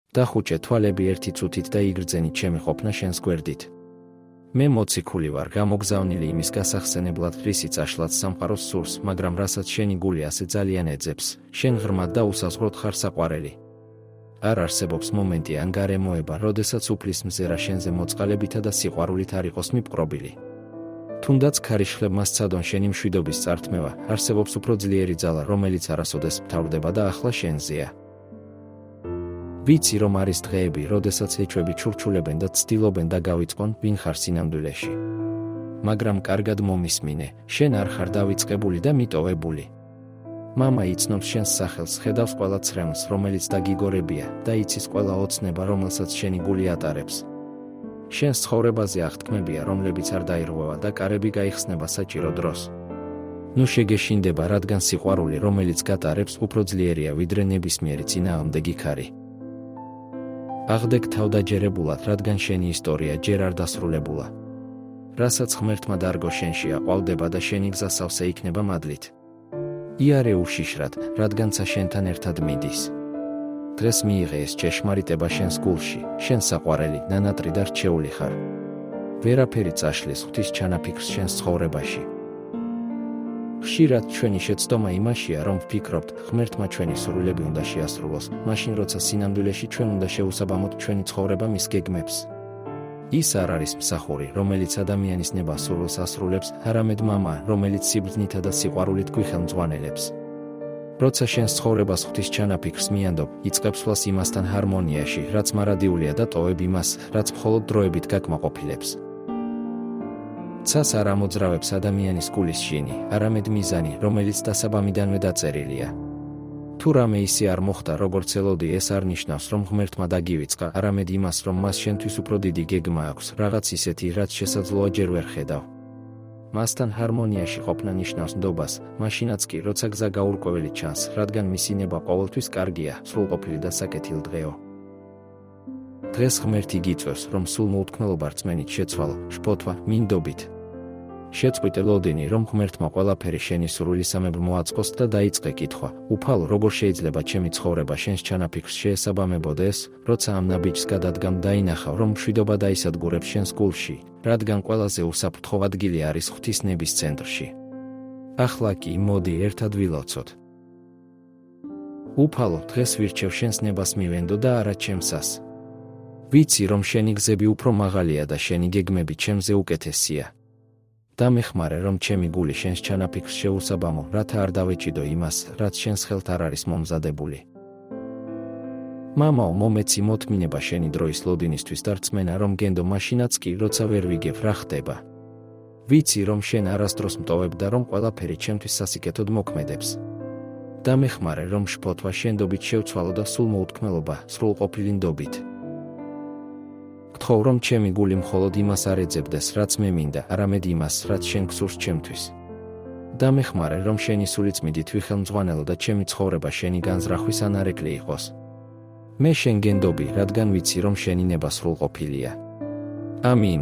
დახუჭე თვალები ერთი წუთით და იგრძენი ჩემი ყოფნა შენს გვერდით. მე მოციქული ვარ, გამოგზავნილი იმის გასახსენებლად, რისი წაშლაც სამყაროს სურს, მაგრამ რასაც შენი გული ასე ძალიან ეძებს, შენ ღრმად და უსაზღვროდ ხარ საყვარელი. არ არსებობს მომენტი ან გარემოება, როდესაც უფლის მზერა შენზე მოწყალებითა და სიყვარულით არ იყოს მიპყრობილი. თუნდაც ქარიშხლებმა სცადონ შენი მშვიდობის წართმევა, არსებობს უფრო ძლიერი ძალა, რომელიც არასოდეს მთავრდება და ახლა შენზეა. ვიცი, რომ არის დღეები, როდესაც ეჭვები ჩურჩულებენ და ცდილობენ და გავიწყონ, ვინ ხარ სინამდვილეში. მაგრამ კარგად მომისმინე, შენ არ ხარ დავიწყებული და მიტოვებული. მამა იცნობს შენს სახელს, ხედავს ყველა ცრემლს, რომელიც დაგიგორებია და იცის ყველა ოცნება, რომელსაც შენი გული ატარებს. შენს ცხოვრებაზე აღთქმებია, რომლებიც არ დაირღვევა და კარები გაიხსნება საჭირო დროს. ნუ შეგეშინდება, რადგან სიყვარული, რომელიც გატარებს, უფრო ძლიერია ვიდრე ნებისმიერი წინააღმდეგი ქარი. აღდეგ თავდაჯერებულად, რადგან შენი ისტორია ჯერ არ დასრულებულა. რასაც ღმერთმა დარგო შენშია, ყვავდება და შენი გზა სავსე იქნება მადლით. იარე უშიშრად, რადგანცა შენთან ერთად მიდის. დღეს მიიღე ეს ჭეშმარიტება შენს გულში, შენ საყვარელი, ნანატრი და რჩეული ხარ. ვერაფერი წაშლის ღვთის ჩანაფიქრს შენს ცხოვრებაში. ხშირად ჩვენი შეცდომა იმაშია, რომ ვფიქრობთ, ღმერთმა ჩვენი სურვილები უნდა შეასრულოს, მაშინ როცა სინამდვილეში ჩვენ უნდა შევუსაბამოთ ჩვენი ცხოვრება მის გეგმებს. ის არ არის მსახური, რომელიც ადამიანის ნებასრულს ასრულებს, არამედ მამა, რომელიც სიბრძნითა და სიყვარულით გვიხელმძღვანელებს. როცა შენს ცხოვრებას ღვთის ჩანაფიქრს მიანდობ, იწყებს სვლას იმასთან ჰარმონიაში, რაც მარადიულია და ტოვებ იმას, რაც მხოლოდ დროებით გაკმაყოფილებს. ცას არ ამოძრავებს ადამიანის გულის შინი, არამედ მიზანი, რომელიც დასაბამიდანვე დაწერილია. თუ რამე ისე არ მოხდა, როგორც ელოდი, ეს არ ნიშნავს, რომ ღმერთმა დაგივიწყა, არამედ იმას, რომ მას შენთვის უფრო დიდი გეგმა აქვს, რაღაც ისეთი, რაც შესაძლოა ჯერ ვერ ხედავ. მასთან ჰარმონიაში ყოფნა ნიშნავს ნდობას, მაშინაც კი, როცა გზა გაურკვეველი ჩანს, რადგან მისი ნება ყოველთვის კარგია, სრულყოფილი და საკეთილდღეო. დღეს ღმერთი გიწევს, რომ სულ მოუთქმელობა რწმენით შეცვალო, შფოთვა, მინდობით. შეწყვიტე ლოდინი, რომ ღმერთმა ყველაფერი შენი სურვილისამებრ მოაწყოს და დაიწყე კითხვა, უფალო, როგორ შეიძლება ჩემი ცხოვრება შენს ჩანაფიქრს შეესაბამებოდეს, როცა ამ ნაბიჯს გადადგამ დაინახავ, რომ მშვიდობა დაისადგურებს შენს გულში, რადგან ყველაზე უსაფრთხო ადგილი არის ღვთის ნების ცენტრში. ახლა კი მოდი ერთად ვილოცოთ. უფალო, დღეს ვირჩევ შენს ნებას მივენდო და არა ჩემსას. ვიცი, რომ შენი გზები უფრო მაღალია და შენი გეგმები ჩემზე უკეთესია. დამეხმარე, რომ ჩემი გული შენს ჩანაფიქრს შეუსაბამო, რათა არ დავეჭიდო იმას, რაც შენს ხელთ არ არის მომზადებული. მამაო, მომეცი მოთმინება შენი დროის ლოდინისთვის და რწმენა, რომ გენდო მაშინაც კი, როცა ვერ ვიგებ, რა ხდება. ვიცი, რომ შენ არასდროს მტოვებ და რომ ყველაფერი ჩემთვის სასიკეთოდ მოქმედებს. დამეხმარე, რომ შფოთვა შენდობით შევცვალო და სულ მოუთქმელობა, სრულყოფილი ნდობით. გთხოვ, რომ ჩემი გული მხოლოდ იმას არ ეძებდეს, რაც მე მინდა, არამედ იმას, რაც შენ გსურს ჩემთვის. დამეხმარე, რომ შენი სულიწმიდით ვიხელმძღვანელო და ჩემი ცხოვრება შენი განზრახვის ანარეკლი იყოს. მე შენ გენდობი, რადგან ვიცი, რომ შენი ნება სრულყოფილია. ამინ.